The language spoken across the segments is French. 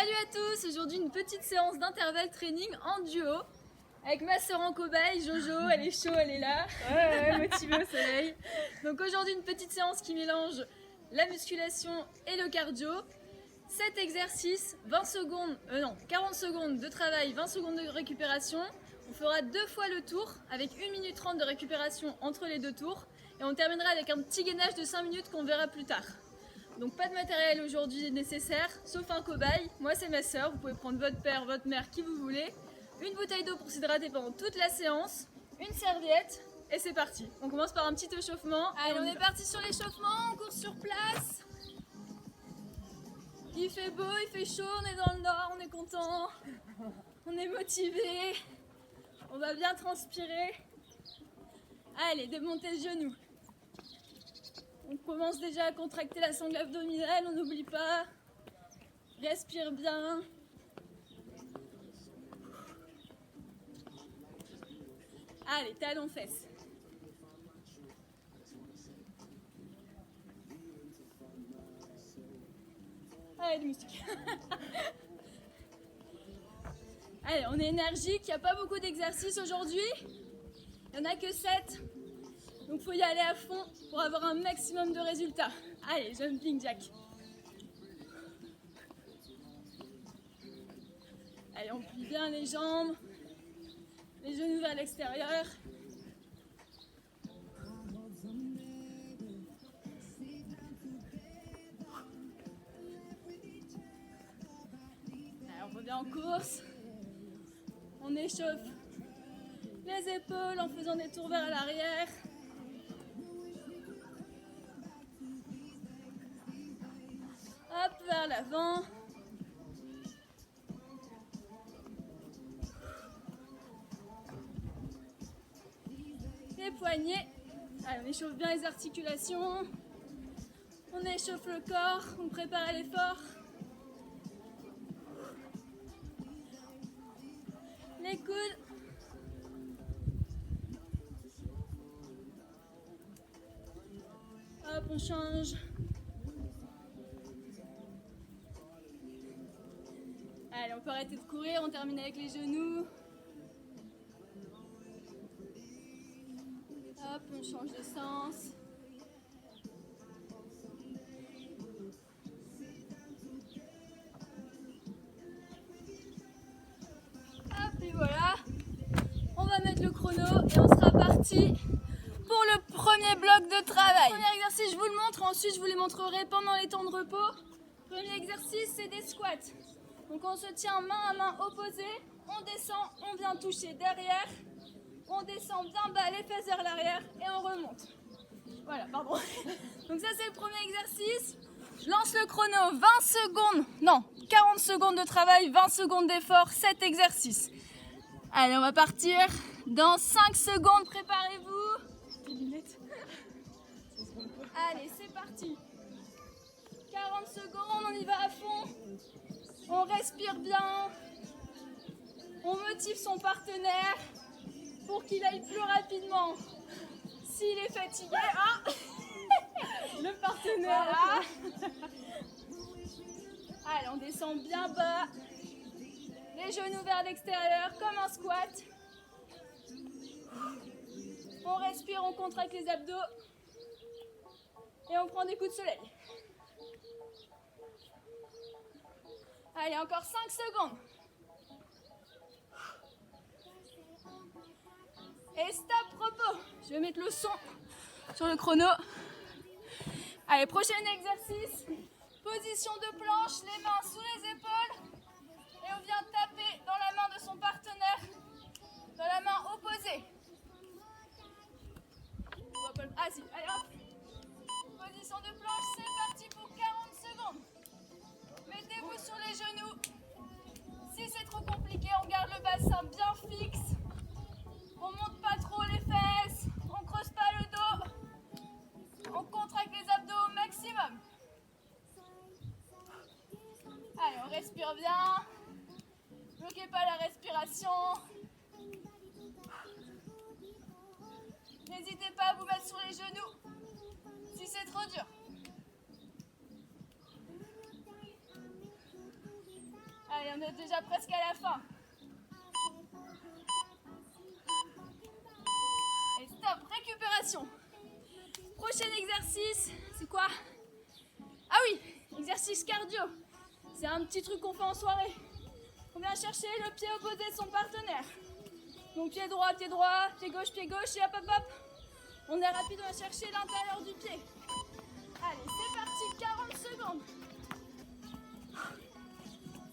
Salut à tous, aujourd'hui une petite séance d'intervalle training en duo avec ma sœur en cobaye, Jojo, elle est chaud, elle est là, motivée au soleil. Donc aujourd'hui une petite séance qui mélange la musculation et le cardio. 7 exercices, 40 secondes de travail, 20 secondes de récupération. On fera 2 fois le tour avec 1 minute 30 de récupération entre les 2 tours. Et on terminera avec un petit gainage de 5 minutes qu'on verra plus tard. Donc pas de matériel aujourd'hui nécessaire, sauf un cobaye. Moi c'est ma sœur, vous pouvez prendre votre père, votre mère, qui vous voulez. Une bouteille d'eau pour s'hydrater pendant toute la séance, une serviette et c'est parti. On commence par un petit échauffement. Allez, on est parti sur l'échauffement, on court sur place. Il fait beau, il fait chaud, on est dans le nord, on est content, on est motivé, on va bien transpirer. Allez, démontez le genou. On commence déjà à contracter la sangle abdominale, on n'oublie pas. Respire bien. Allez, talons fesses. Allez, du moustique. Allez, on est énergique, il n'y a pas beaucoup d'exercices aujourd'hui. Il n'y en a que 7. Donc il faut y aller à fond pour avoir un maximum de résultats. Allez, jumping jack. Allez, on plie bien les jambes, les genoux vers l'extérieur. Allez, on revient en course. On échauffe les épaules en faisant des tours vers l'arrière. Hop, vers l'avant. Les poignets. Allez, on échauffe bien les articulations. On échauffe le corps, on prépare à l'effort. Les coudes. Hop, on change. Allez, on peut arrêter de courir, on termine avec les genoux. Hop, on change de sens. Hop, et voilà. On va mettre le chrono et on sera parti pour le premier bloc de travail. Premier exercice, je vous le montre, ensuite je vous les montrerai pendant les temps de repos. Premier exercice, c'est des squats. Donc on se tient main à main opposée, on descend, on vient toucher derrière, on descend bien bas les fesses vers l'arrière et on remonte. Voilà, pardon. Donc ça c'est le premier exercice. Je lance le chrono, 20 secondes, non, 40 secondes de travail, 20 secondes d'effort, 7 exercices. Allez, on va partir dans 5 secondes, préparez-vous. Les lunettes. Allez, c'est parti. 40 secondes, on y va à fond. On respire bien. On motive son partenaire pour qu'il aille plus rapidement. S'il est fatigué, le partenaire. Voilà. Allez, on descend bien bas. Les genoux vers l'extérieur comme un squat. On respire, on contracte les abdos. Et on prend des coups de soleil. Allez, encore 5 secondes. Et stop, repos. Je vais mettre le son sur le chrono. Allez, prochain exercice. Position de planche, les mains sous les épaules. Et on vient taper dans la main de son partenaire, dans la main opposée. Ah si, allez hop. Position de planche, c'est parti pour 40 secondes. Mettez-vous sur les genoux. Si c'est trop compliqué, on garde le bassin bien fixe. On monte pas trop les fesses. On creuse pas le dos. On contracte les abdos au maximum. Allez, on respire bien. Bloquez pas la respiration. N'hésitez pas à vous mettre sur les genoux si c'est trop dur. On est déjà presque à la fin. Et stop, récupération. Prochain exercice, c'est quoi? Ah oui, exercice cardio. C'est un petit truc qu'on fait en soirée. On vient chercher le pied opposé de son partenaire. Donc pied droit, pied gauche et hop hop hop. On est rapide, on va chercher l'intérieur du pied. Allez, c'est parti, 40 secondes.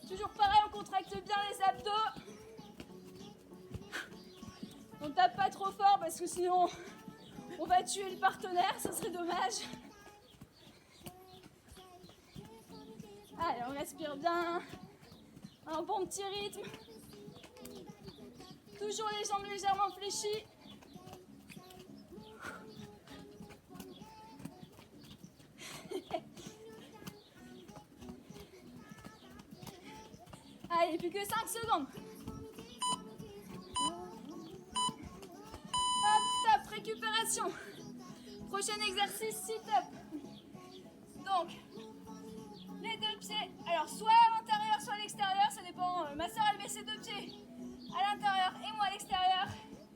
Toujours pareil, on contracte bien les abdos. On tape pas trop fort parce que sinon on va tuer le partenaire, ça serait dommage. Allez, on respire bien. Un bon petit rythme. Toujours les jambes légèrement fléchies. Allez, plus que 5 secondes. Hop, top, récupération. Prochain exercice, sit-up. Donc, les deux pieds, alors soit à l'intérieur, soit à l'extérieur, ça dépend. Ma soeur, elle met ses deux pieds à l'intérieur et moi à l'extérieur.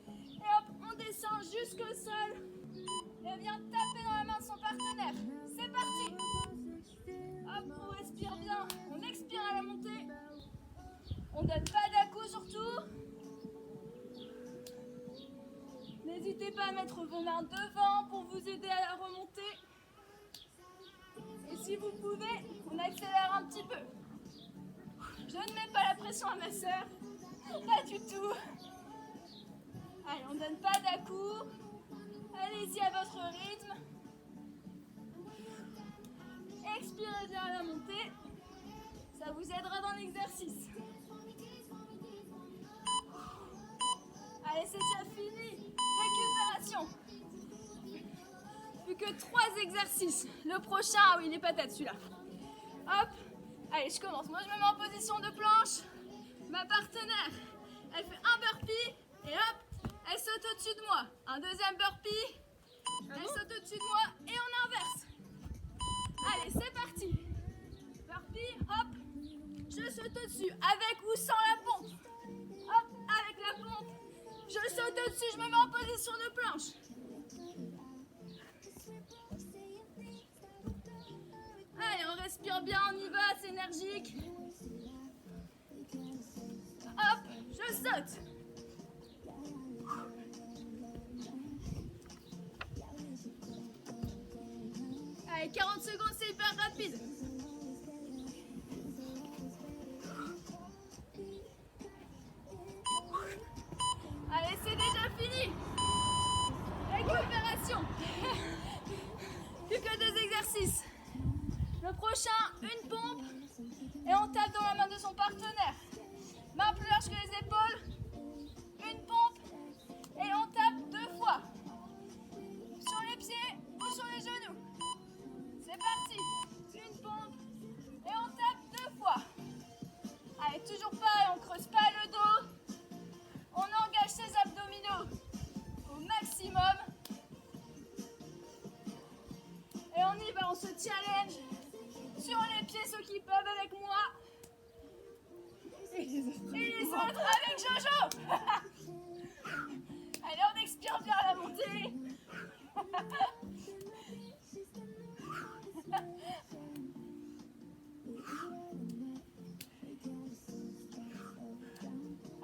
Et hop, on descend jusqu'au sol. Et on vient taper dans la main de son partenaire. C'est parti. Hop, on respire bien. On expire à la montée. On donne pas d'à-coups surtout. N'hésitez pas à mettre vos mains devant pour vous aider à la remonter. Et si vous pouvez, on accélère un petit peu. Je ne mets pas la pression à ma soeur. Pas du tout. Allez, on ne donne pas d'à-coups. Allez-y à votre rythme. Expirez bien à la montée. Ça vous aidera dans l'exercice. Allez, c'est déjà fini. Récupération. Plus que 3 exercices. Le prochain, ah oui, les patates, celui-là. Hop. Allez, je commence. Moi, je me mets en position de planche. Ma partenaire, elle fait un burpee et hop, elle saute au-dessus de moi. Un deuxième burpee, elle saute au-dessus de moi et on inverse. Allez, c'est parti. Burpee, hop, je saute au-dessus avec ou sans la pompe. Hop, avec la pompe, je saute au-dessus, je me mets en position de planche. Allez, on respire bien, on y va, c'est énergique. Hop, je saute. Allez, 40 secondes, c'est hyper rapide. Allez, c'est déjà fini. Récupération. Plus que 2 exercices. Le prochain, une pompe. Et on tape dans la main de son partenaire. Main plus large que les épaules. Une pompe. Et on tape 2 fois. Sur les pieds ou sur les genoux. C'est parti. Une pompe. Et on tape 2 fois. Allez, toujours pareil, on creuse pas le dos. On engage ses abdominaux au maximum. Et on y va, on se challenge sur les pieds, ceux qui peuvent avec moi. Et les autres avec Jojo. Allez, on expire bien à la montée.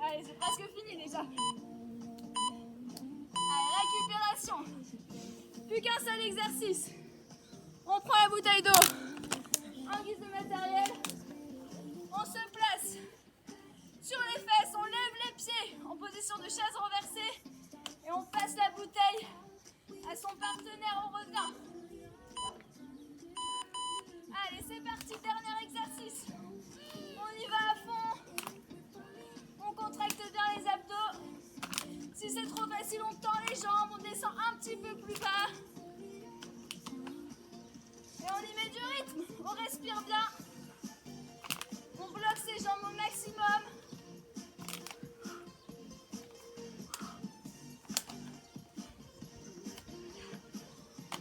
Allez, c'est presque fini déjà. Allez, récupération. Plus qu'un seul exercice. On prend la bouteille d'eau en guise de matériel. On se place sur les fesses, on lève les pieds en position de chaise renversée et on passe la bouteille à son partenaire, on revient. Allez, c'est parti, dernier exercice. On y va à fond. On contracte bien les abdos. Si c'est trop facile, on tend les jambes, on descend un petit peu plus bas. Et on y met du rythme, on respire bien. On bloque ses jambes au maximum.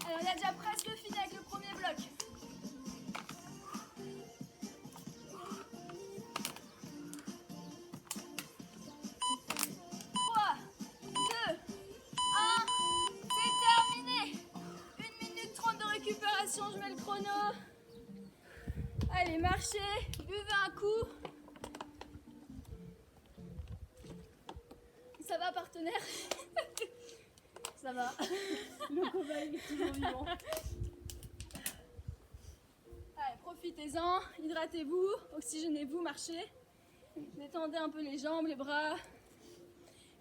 Alors, on a déjà presque fini avec le premier bloc. Attention, je mets le chrono. Allez, marchez, buvez un coup. Ça va, partenaire? Ça va. Le cobaye est toujours vivant. Allez, profitez-en, hydratez-vous, oxygénez-vous, marchez. Détendez un peu les jambes, les bras.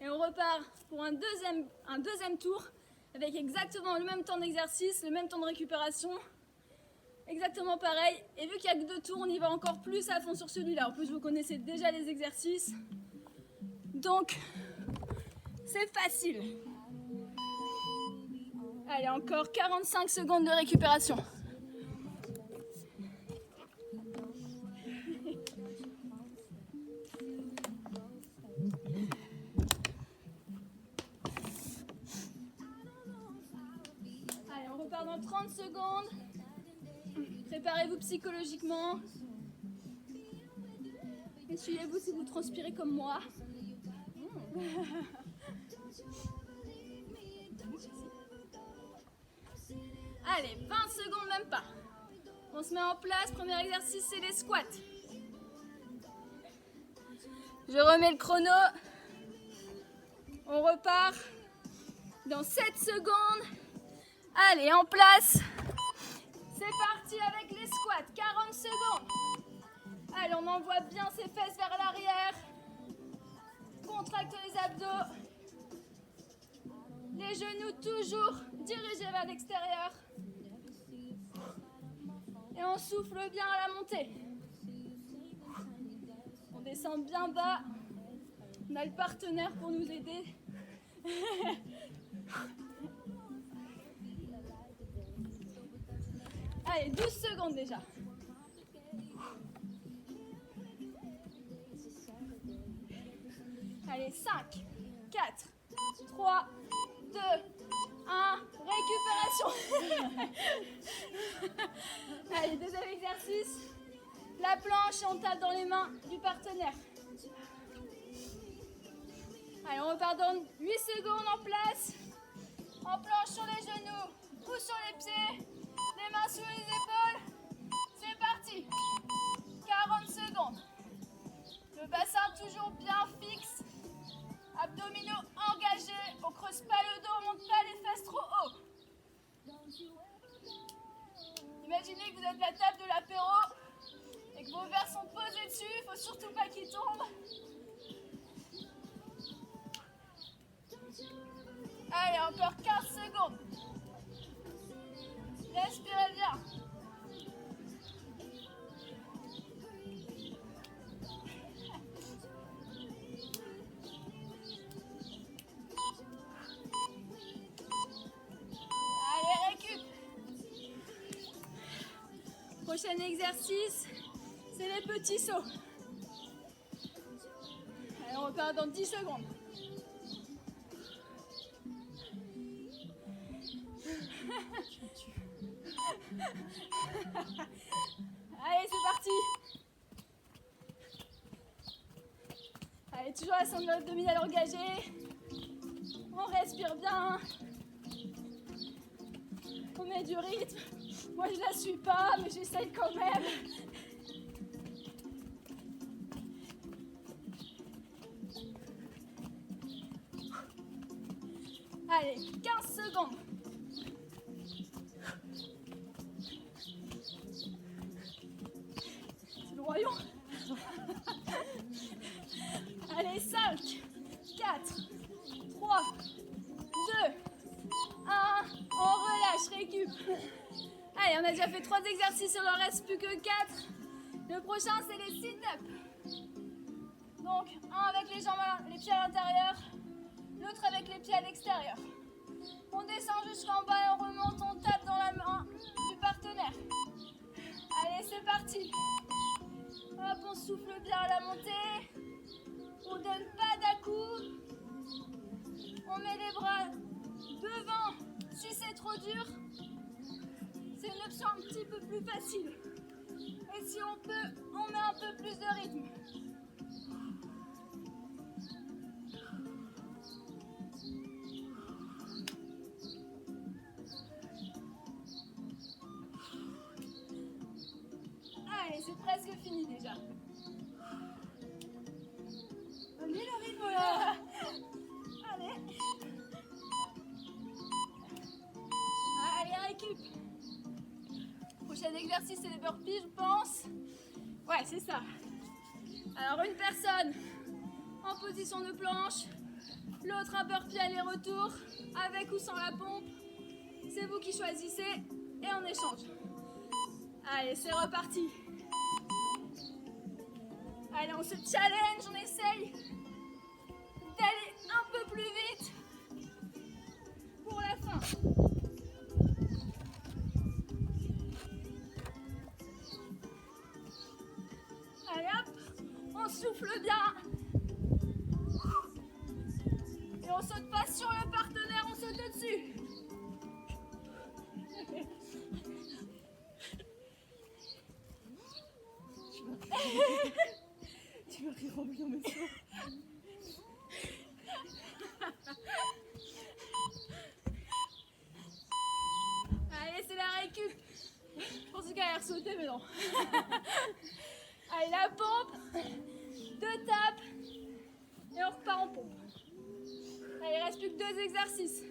Et on repart pour un deuxième tour avec exactement le même temps d'exercice, le même temps de récupération. Exactement pareil. Et vu qu'il n'y a que 2 tours, on y va encore plus à fond sur celui-là. En plus, vous connaissez déjà les exercices. Donc, c'est facile. Allez, encore 45 secondes de récupération. Allez, on repart dans 30 secondes. Préparez-vous psychologiquement. Essuyez-vous si vous transpirez comme moi. Allez, 20 secondes, même pas. On se met en place. Premier exercice, c'est les squats. Je remets le chrono. On repart dans 7 secondes. Allez, en place. C'est parti avec les squats. 40 secondes. Allez, on envoie bien ses fesses vers l'arrière. Contracte les abdos. Les genoux toujours dirigés vers l'extérieur. Et on souffle bien à la montée. On descend bien bas. On a le partenaire pour nous aider. Allez, 12 secondes déjà. Allez, 5, 4, 3, 2, 1, récupération. Allez, deuxième exercice. La planche et on tape dans les mains du partenaire. Allez, on repart dans 8 secondes en place. En planche sur les genoux ou sur les pieds. Les mains sous les épaules. C'est parti. 40 secondes. Le bassin toujours bien fixe. Abdominaux engagés. On creuse pas le dos, on monte pas les fesses trop haut. Imaginez que vous êtes à la table de l'apéro et que vos verres sont posés dessus. Il faut surtout pas qu'ils tombent. Allez, encore 15 secondes. Respirez bien. Allez, récup. Prochain exercice, c'est les petits sauts. Allez, on repart dans 10 secondes. Allez, c'est parti. Allez, toujours la sonde abdominale engagée. On respire bien. On met du rythme. Moi, je la suis pas, mais j'essaye quand même. Allez, 15 secondes. Voyons. Allez, 5, 4, 3, 2, 1. On relâche, récup. Allez, on a déjà fait 3 exercices, il en reste plus que 4. Le prochain, c'est les sit-ups. Donc, un avec les jambes, les pieds à l'intérieur, l'autre avec les pieds à l'extérieur. On descend jusqu'en bas et on remonte, on tape dans la main du partenaire. Allez, c'est parti. Hop, on souffle bien à la montée. On donne pas d'à-coups. On met les bras devant si c'est trop dur. C'est une option un petit peu plus facile. Et si on peut, on met un peu plus de rythme. Allez, c'est presque fini déjà. Allez, le rythme là. Allez. Allez, récup. Prochain exercice, c'est les burpees, je pense. Ouais, c'est ça. Alors, une personne en position de planche, l'autre un burpee aller-retour, avec ou sans la pompe. C'est vous qui choisissez et on échange. Allez, c'est reparti. Allez, on se challenge, on essaye d'aller un peu plus vite pour la fin. Allez hop, on souffle bien. Et on saute pas sur le partenaire, on saute au-dessus. Tu vas rire en bien, mais ça. Allez, c'est la récup. Je pensais qu'elle allait ressauter, mais non. Allez, la pompe, 2 tapes, et on repart en pompe. Allez, il reste plus que 2 exercices.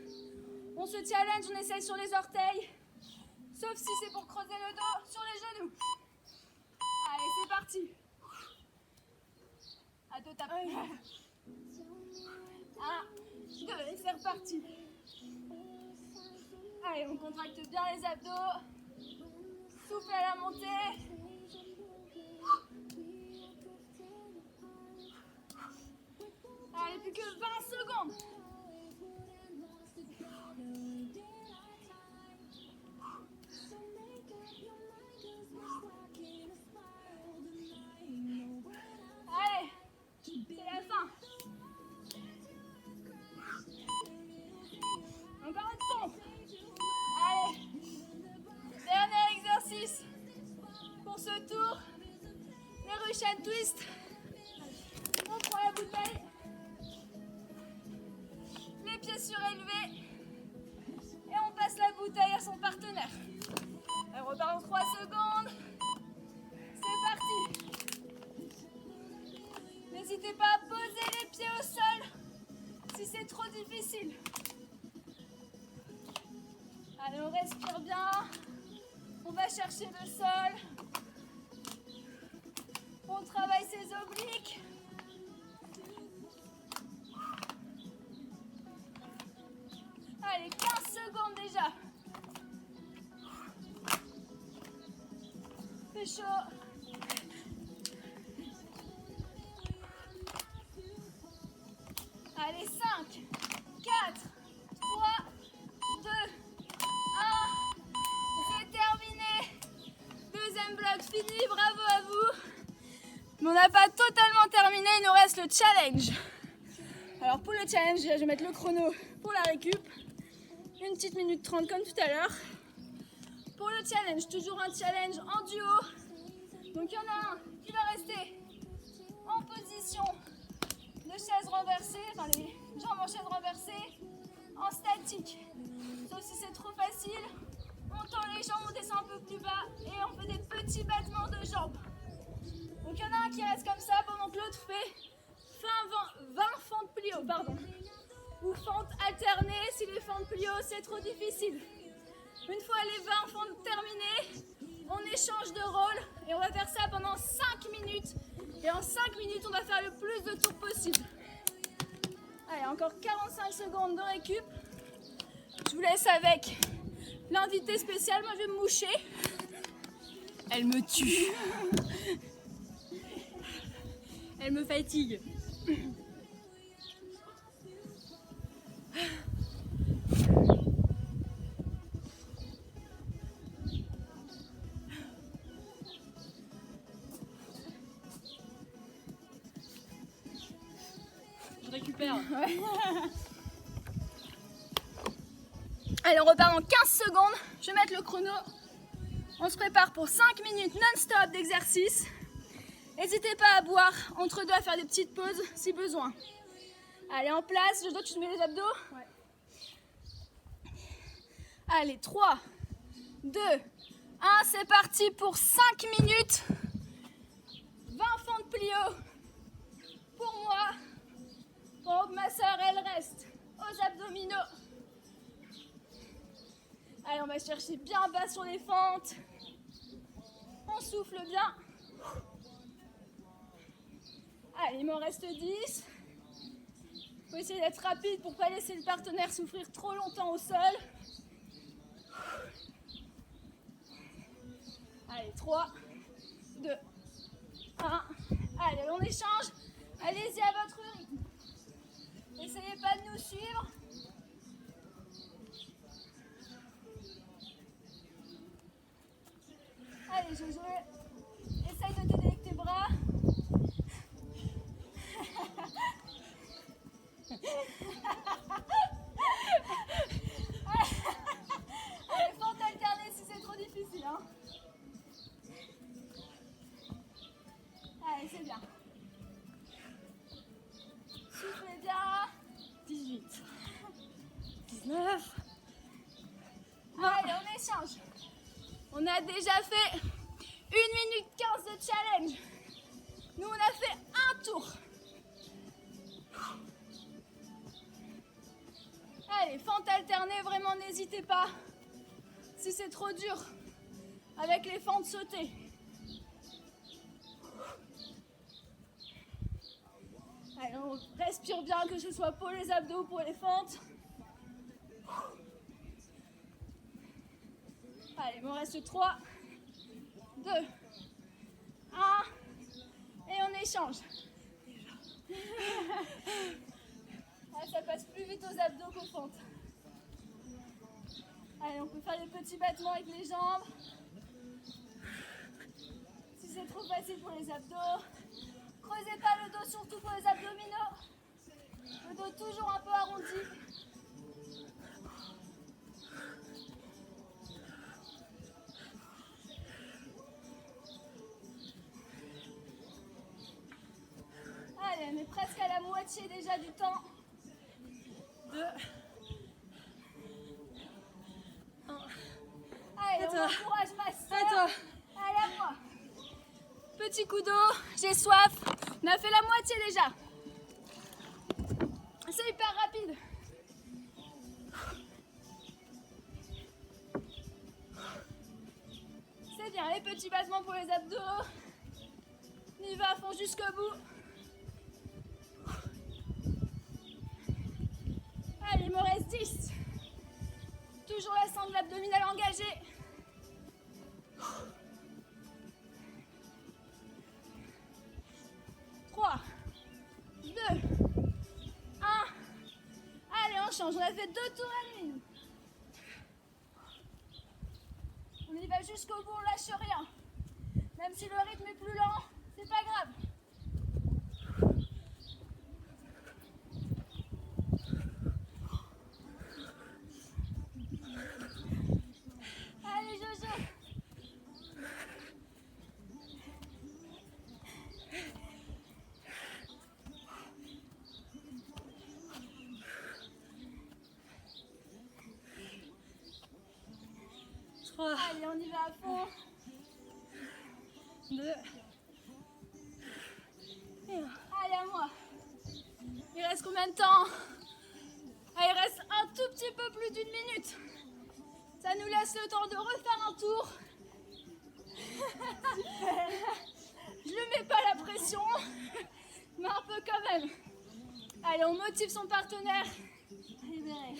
On se challenge, on essaye sur les orteils, sauf si c'est pour creuser le dos sur les genoux. Allez, c'est parti. À 2 tapes. 1, 2, et c'est reparti. Allez, on contracte bien les abdos. Souffle à la montée. Allez, plus que 20 secondes. Allez, c'est la fin. Encore une pompe. Allez, dernier exercice pour ce tour. Les Russian twist. On prend la bouteille. Les pieds surélevés. Et on passe la bouteille à son partenaire. Elle repart en 3 secondes. C'est parti. N'hésitez pas à poser les pieds au sol si c'est trop difficile. Allez, on respire bien. On va chercher le sol. On travaille ses obliques. Allez, 15 secondes déjà. C'est chaud. Allez, 5, 4, 3, 2, 1. C'est terminé. Deuxième bloc fini, bravo à vous. Mais on n'a pas totalement terminé, il nous reste le challenge. Alors pour le challenge, je vais mettre le chrono pour la récup. Une petite minute 30 comme tout à l'heure. Pour le challenge, toujours un challenge en duo. Donc il y en a un qui va rester en position de chaise renversée, enfin les jambes en chaise renversée, en statique. Sauf si c'est trop facile, on tend les jambes, on descend un peu plus bas et on fait des petits battements de jambes. Donc il y en a un qui reste comme ça pendant que l'autre fait 20 fentes plio, ou fentes alternées si les fentes plio c'est trop difficile. Une fois les 20 fentes terminées, on échange de rôle et on va faire ça pendant 5 minutes. Et en 5 minutes, on va faire le plus de tours possible. Allez, encore 45 secondes de récup. Je vous laisse avec l'invité spécial. Moi, je vais me moucher. Elle me tue. Elle me fatigue. Je récupère. Ouais. Allez, on repart dans 15 secondes. Je vais mettre le chrono. On se prépare pour 5 minutes non-stop d'exercice. N'hésitez pas à boire entre deux, à faire des petites pauses si besoin. Allez, en place. Jojo, tu te mets les abdos? Ouais. Allez, 3, 2, 1. C'est parti pour 5 minutes plie haut pour moi, pendant que ma soeur, elle reste aux abdominaux. Allez, on va chercher bien bas sur les fentes. On souffle bien. Allez, il m'en reste 10. Il faut essayer d'être rapide pour ne pas laisser le partenaire souffrir trop longtemps au sol. Allez, 3, 2, 1. Allez, on échange. Allez-y à votre rythme. N'essayez pas de nous suivre. Allez, Jojo, essaye de t'aider avec tes bras. Allez, fente alternée si c'est trop difficile. Hein. Allez, c'est bien. Soufflez bien. 18. 19. Allez, on échange. On a déjà fait 1 minute 15 de challenge. Nous, on a fait un tour. Allez, fente alternée, vraiment n'hésitez pas. Si c'est trop dur, avec les fentes sautées. Allez, on respire bien, que ce soit pour les abdos ou pour les fentes. Allez, il m'en reste 3, 2, 1. Et on échange. Ah, ça passe plus vite aux abdos qu'aux fentes. Allez, on peut faire des petits battements avec les jambes. Si c'est trop facile pour les abdos, creusez pas le dos, surtout pour les abdominaux. Le dos toujours un peu arrondi. Allez, on est presque à la moitié déjà du temps. 2. 1. Allez, on encourage ma soeur. À toi. Allez, à moi. Petit coup d'eau, j'ai soif. On a fait la moitié déjà. C'est hyper rapide. C'est bien, les petits battements pour les abdos. On y va à fond jusqu'au bout. Allez, il me reste 10. Toujours la sangle abdominale engagée. Trois, 2, 1. Allez, on change. On a fait 2 tours à l'une. On y va jusqu'au bout, on lâche rien. Même si le rythme est plus lent, c'est pas grave. Allez, Jojo. Allez, on y va à fond. 2. Et 1. Allez, à moi. Il reste combien de temps? Ah, il reste un tout petit peu plus d'1 minute. Ça nous laisse le temps de refaire un tour. Je lui mets pas la pression, mais un peu quand même. Allez, on motive son partenaire. Libéré.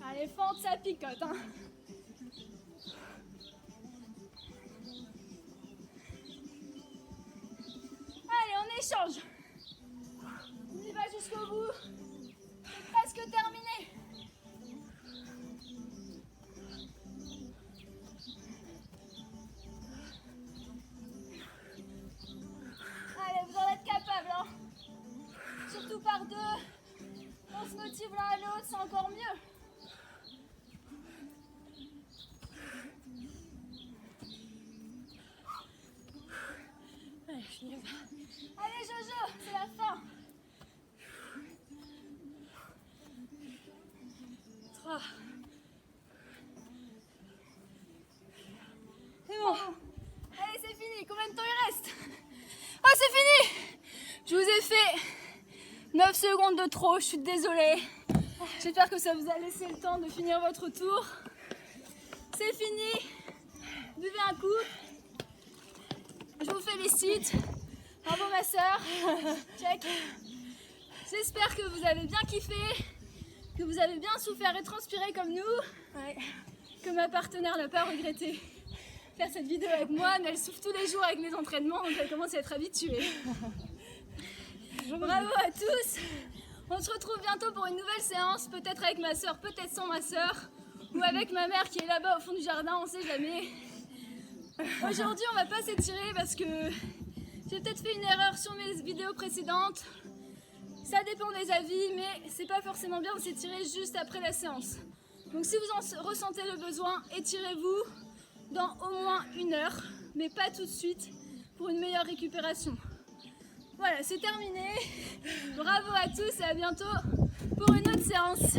Allez, fente, ça picote. Hein. Allez, on échange. On y va jusqu'au bout. C'est presque terminé. Allez, vous en êtes capable. Hein. Surtout par 2. On se motive l'un à l'autre, c'est encore mieux. Allez, finis là. Allez Jojo, c'est la fin. 3. secondes de trop, je suis désolée. J'espère que ça vous a laissé le temps de finir votre tour. C'est fini. Buvez un coup. Je vous félicite. Bravo ma soeur. Check. J'espère que vous avez bien kiffé, que vous avez bien souffert et transpiré comme nous. Ouais. Que ma partenaire n'a pas regretté faire cette vidéo avec moi, mais elle souffre tous les jours avec mes entraînements, donc elle commence à être habituée. Bravo à tous. On se retrouve bientôt pour une nouvelle séance, peut-être avec ma soeur, peut-être sans ma soeur, ou avec ma mère qui est là-bas au fond du jardin, on sait jamais. Aujourd'hui, on va pas s'étirer parce que j'ai peut-être fait une erreur sur mes vidéos précédentes. Ça dépend des avis, mais c'est pas forcément bien de s'étirer juste après la séance. Donc si vous en ressentez le besoin, étirez-vous dans au moins 1 heure, mais pas tout de suite pour une meilleure récupération. Voilà, c'est terminé. Bravo à tous et à bientôt pour une autre séance.